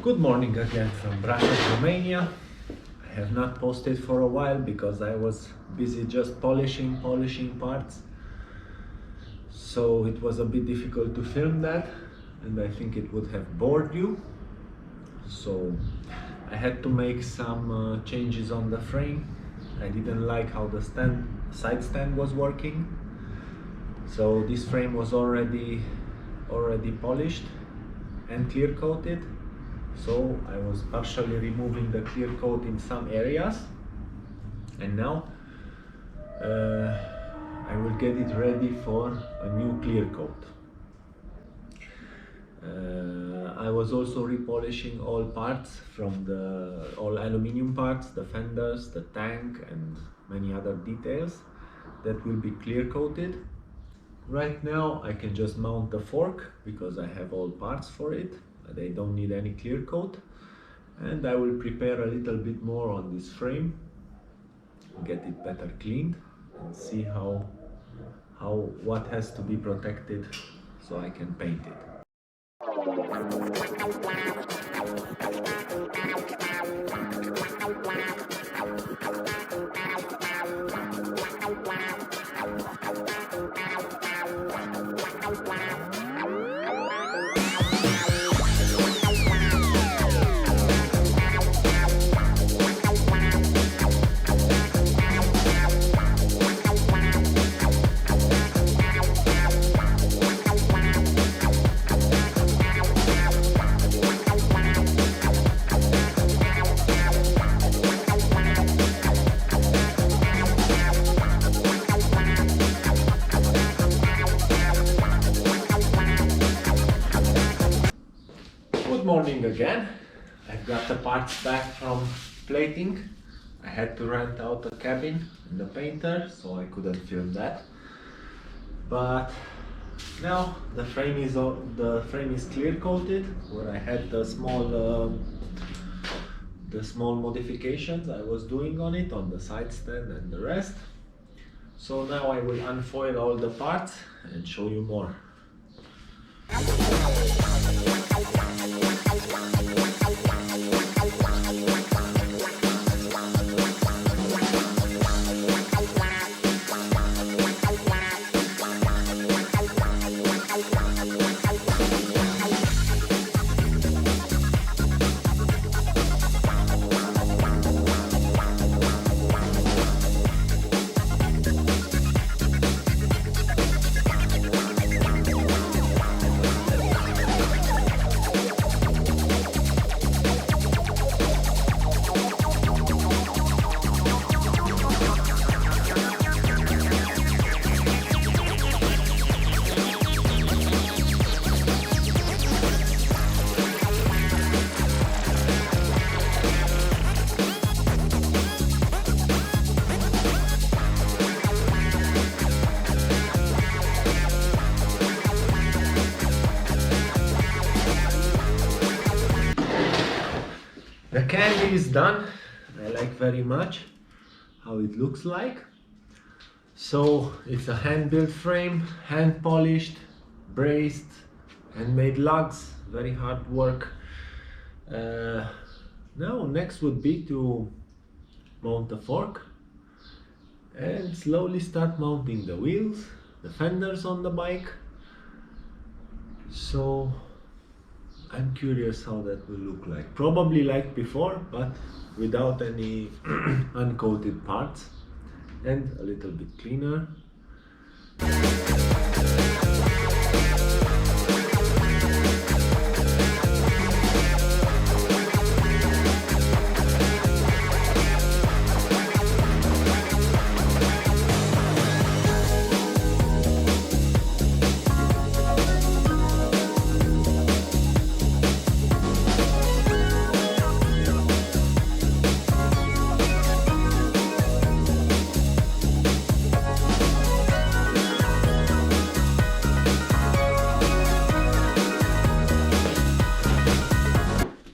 Good morning again from Brașov, Romania. I have not posted for a while because I was busy just polishing parts. So it was a bit difficult to film that, and I think it would have bored you. So I had to make some changes on the frame. I didn't like how the side stand was working. So this frame was already polished and clear coated. So I was partially removing the clear coat in some areas, and now I will get it ready for a new clear coat. I was also repolishing all parts from all aluminum parts, the fenders, the tank, and many other details that will be clear coated. Right now I can just mount the fork because I have all parts for it. They don't need any clear coat, and I will prepare a little bit more on this frame, get it better cleaned, and see what has to be protected so I can paint it. Good morning again. I've got the parts back from plating. I had to rent out a cabin and a painter, so I couldn't film that. But now the frame is clear coated. Where I had the small modifications I was doing on it, on the side stand and the rest. So now I will unfoil all the parts and show you more. The candy is done. I like very much how it looks like. So it's a hand-built frame, hand polished, braced, handmade lugs, very hard work. Now next would be to mount the fork and slowly start mounting the wheels, the fenders on the bike. So I'm curious how that will look like. Probably like before, but without any uncoated parts and a little bit cleaner.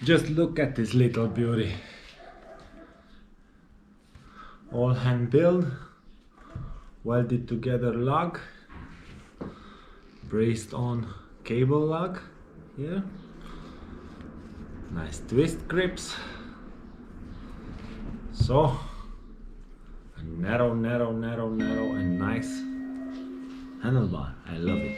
Just look at this little beauty. All hand build, welded together lug, braced on cable lug here. Nice twist grips. So a narrow and nice handlebar. I love it.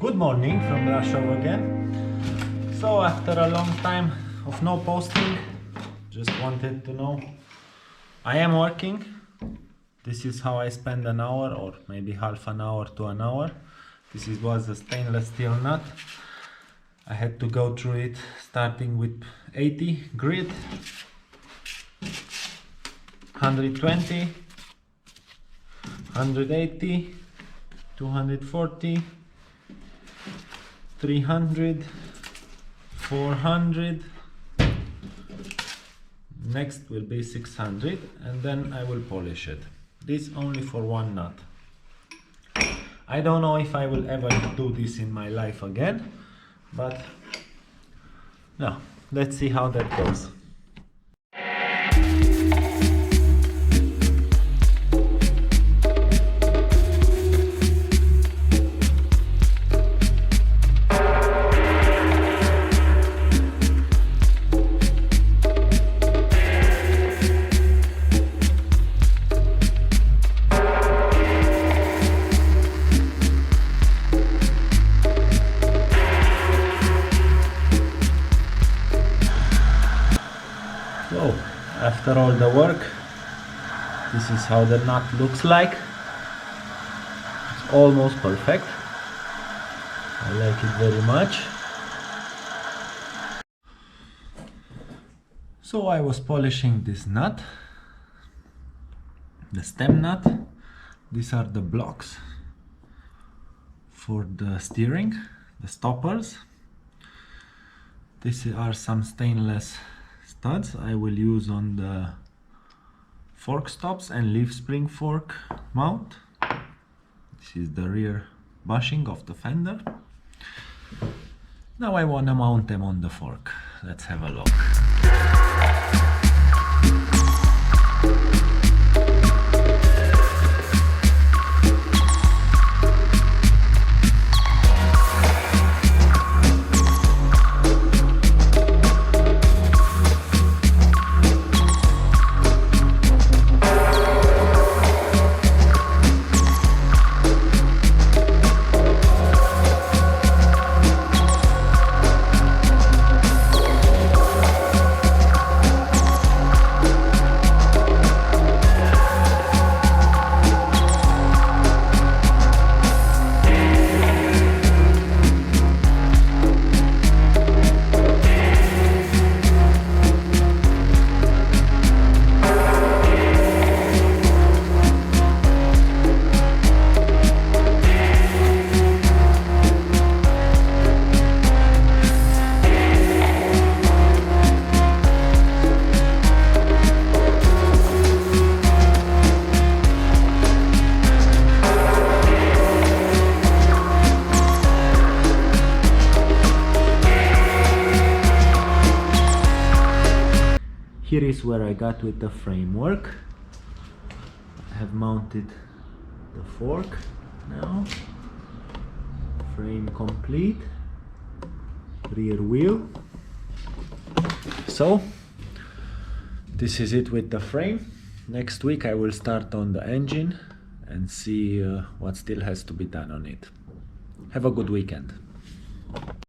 Good morning from Russia again. So after a long time of no posting, just wanted to know I am working. This is how I spend an hour or maybe half an hour to an hour. Was a stainless steel nut. I had to go through it starting with 80 grit, 120, 180, 240, 300, 400, next will be 600, and then I will polish it. This only for one nut. I don't know if I will ever do this in my life again, but no, let's see how that goes. So, after all the work, this is how the nut looks like. It's almost perfect. I like it very much. So I was polishing this nut, the stem nut. These are the blocks for the steering, the stoppers. These are some stainless studs I will use on the fork stops and leaf spring fork mount. This is the rear bushing of the fender. Now I want to mount them on the fork. Let's have a look. Here is where I got with the framework. I have mounted the fork now. Frame complete. Rear wheel. So, this is it with the frame. Next week I will start on the engine and see what still has to be done on it. Have a good weekend.